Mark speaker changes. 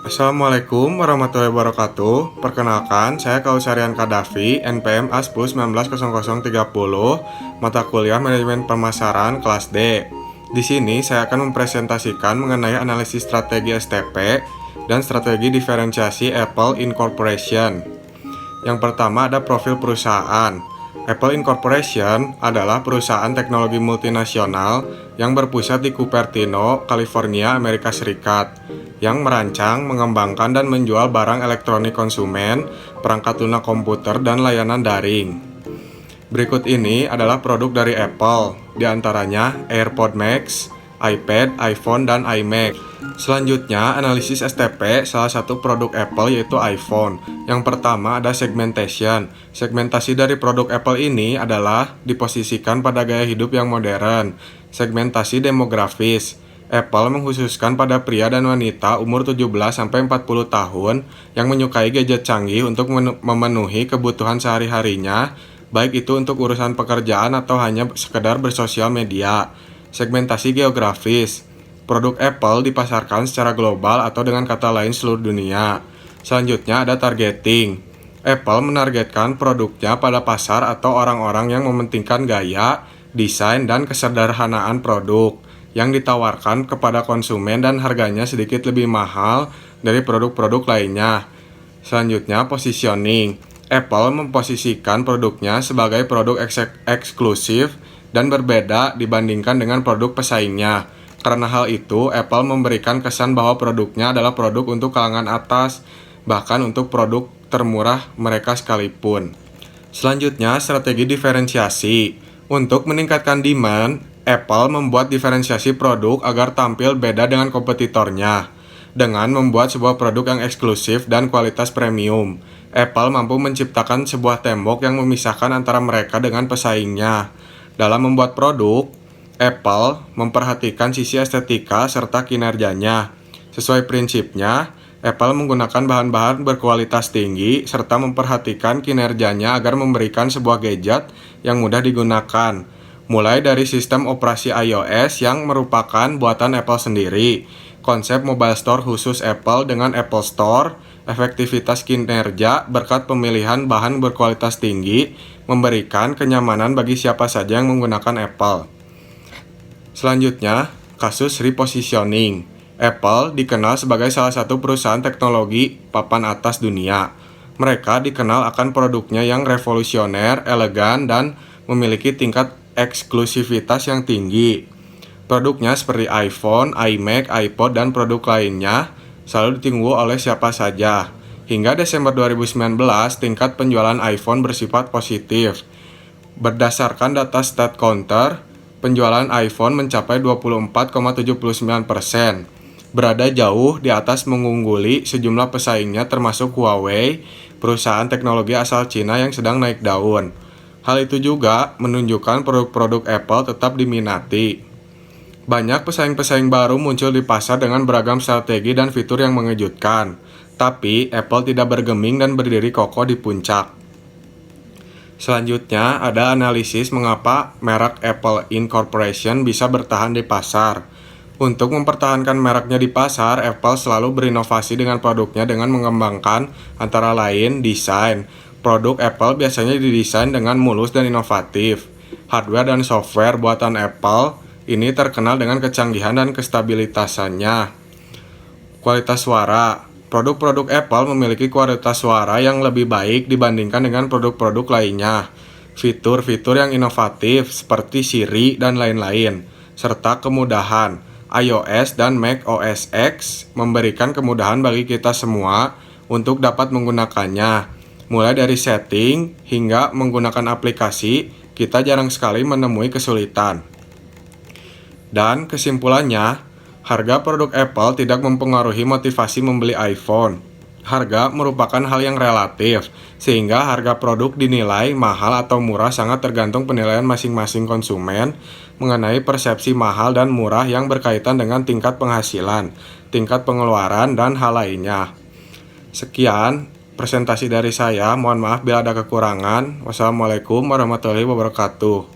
Speaker 1: Assalamualaikum warahmatullahi wabarakatuh. Perkenalkan, saya Kausarian Kadafi, NPM ASPU 190030, mata kuliah Manajemen Pemasaran kelas D. Di sini saya akan mempresentasikan mengenai analisis strategi STP dan strategi diferensiasi Apple Incorporation. Yang pertama ada profil perusahaan. Apple Incorporation adalah perusahaan teknologi multinasional yang berpusat di Cupertino, California, Amerika Serikat, yang merancang, mengembangkan, dan menjual barang elektronik konsumen, perangkat lunak komputer, dan layanan daring. Berikut ini adalah produk dari Apple, diantaranya AirPods Max, iPad, iPhone, dan iMac. Selanjutnya, analisis STP salah satu produk Apple yaitu iPhone. Yang pertama ada segmentation. Segmentasi dari produk Apple ini adalah diposisikan pada gaya hidup yang modern. Segmentasi demografis. Apple mengkhususkan pada pria dan wanita umur 17-40 tahun yang menyukai gadget canggih untuk memenuhi kebutuhan sehari-harinya, baik itu untuk urusan pekerjaan atau hanya sekedar bersosial media. Segmentasi geografis. Produk Apple dipasarkan secara global atau dengan kata lain seluruh dunia. Selanjutnya ada targeting. Apple menargetkan produknya pada pasar atau orang-orang yang mementingkan gaya, desain, dan kesederhanaan produk yang ditawarkan kepada konsumen dan harganya sedikit lebih mahal dari produk-produk lainnya. Selanjutnya, positioning. Apple memposisikan produknya sebagai produk eksklusif dan berbeda dibandingkan dengan produk pesaingnya. Karena hal itu, Apple memberikan kesan bahwa produknya adalah produk untuk kalangan atas, bahkan untuk produk termurah mereka sekalipun. Selanjutnya, strategi diferensiasi. Untuk meningkatkan demand, Apple membuat diferensiasi produk agar tampil beda dengan kompetitornya. Dengan membuat sebuah produk yang eksklusif dan kualitas premium, Apple mampu menciptakan sebuah tembok yang memisahkan antara mereka dengan pesaingnya. Dalam membuat produk, Apple memperhatikan sisi estetika serta kinerjanya. Sesuai prinsipnya, Apple menggunakan bahan-bahan berkualitas tinggi serta memperhatikan kinerjanya agar memberikan sebuah gadget yang mudah digunakan. Mulai dari sistem operasi iOS yang merupakan buatan Apple sendiri, konsep mobile store khusus Apple dengan Apple Store, efektivitas kinerja berkat pemilihan bahan berkualitas tinggi, memberikan kenyamanan bagi siapa saja yang menggunakan Apple. Selanjutnya, kasus repositioning. Apple dikenal sebagai salah satu perusahaan teknologi papan atas dunia. Mereka dikenal akan produknya yang revolusioner, elegan, dan memiliki tingkat eksklusivitas yang tinggi. Produknya seperti iPhone, iMac, iPod, dan produk lainnya selalu ditunggu oleh siapa saja. Hingga Desember 2019, tingkat penjualan iPhone bersifat positif. Berdasarkan data StatCounter, penjualan iPhone mencapai 24,79%, berada jauh di atas mengungguli sejumlah pesaingnya termasuk Huawei, perusahaan teknologi asal Cina yang sedang naik daun. Hal itu juga menunjukkan produk-produk Apple tetap diminati. Banyak pesaing-pesaing baru muncul di pasar dengan beragam strategi dan fitur yang mengejutkan, tapi Apple tidak bergeming dan berdiri kokoh di puncak. Selanjutnya, ada analisis mengapa merek Apple Incorporation bisa bertahan di pasar. Untuk mempertahankan mereknya di pasar, Apple selalu berinovasi dengan produknya dengan mengembangkan antara lain desain. Produk Apple biasanya didesain dengan mulus dan inovatif. Hardware dan software buatan Apple ini terkenal dengan kecanggihan dan kestabilitasannya. Kualitas suara. Produk-produk Apple memiliki kualitas suara yang lebih baik dibandingkan dengan produk-produk lainnya. Fitur-fitur yang inovatif seperti Siri dan lain-lain, serta kemudahan. iOS dan Mac OS X memberikan kemudahan bagi kita semua untuk dapat menggunakannya. Mulai dari setting hingga menggunakan aplikasi, kita jarang sekali menemui kesulitan. Dan kesimpulannya, harga produk Apple tidak mempengaruhi motivasi membeli iPhone. Harga merupakan hal yang relatif, sehingga harga produk dinilai mahal atau murah sangat tergantung penilaian masing-masing konsumen mengenai persepsi mahal dan murah yang berkaitan dengan tingkat penghasilan, tingkat pengeluaran, dan hal lainnya. Sekian presentasi dari saya, mohon maaf bila ada kekurangan. Wassalamualaikum warahmatullahi wabarakatuh.